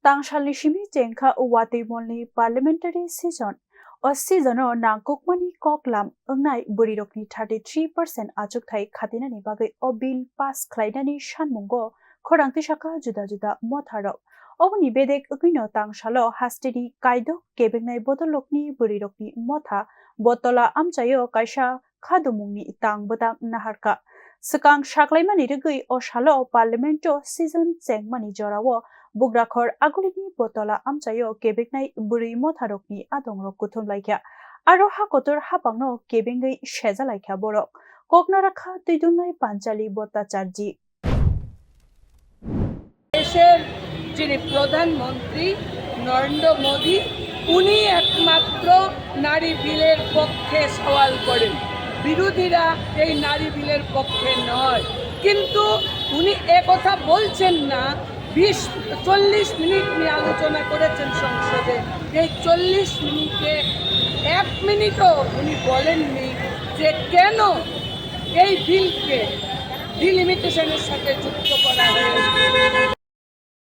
Tangshali shimi jengkha uwati molni parliamentary season o season o nangkukmani koklam engnai bwrwirokni 33% achukthai khatinani bagai o bill pass khlainani shanmungo khorangti shaka juda motha rok oboni bedek ukino tangshalo hasteni Kaidok kebengnai botolokni bwrwirokni motha Battala amchaio kaisa khadumungni tangbodang naharka sekang saklaimani rwgui o salo parliamento season chengmani jorao bugrakhor agulini Battala amchaio kebengnai bwrwi motharokni adongrok kuthumlaikha aro hakotor hapangno kebengai sejalaikha borok koknarakha tuidungai panchali bhattacharji দেশের যিনি প্রধানমন্ত্রী নরেন্দ্র মোদী উনি একমাত্র নারী বিলের পক্ষে সওয়াল করেন বিরোধীরা এই নারী বিলের পক্ষে নয় কিন্তু উনি একথা বলছেন না 40 মিনিট নিয়ে আলোচনা করেছেন সংসদে এই 40 মিনিটে 1 মিনিটও উনি বলেননি যে কেন এই বিলকে ডিলিমিটেশনের সাথে যুক্ত করা হয়েছে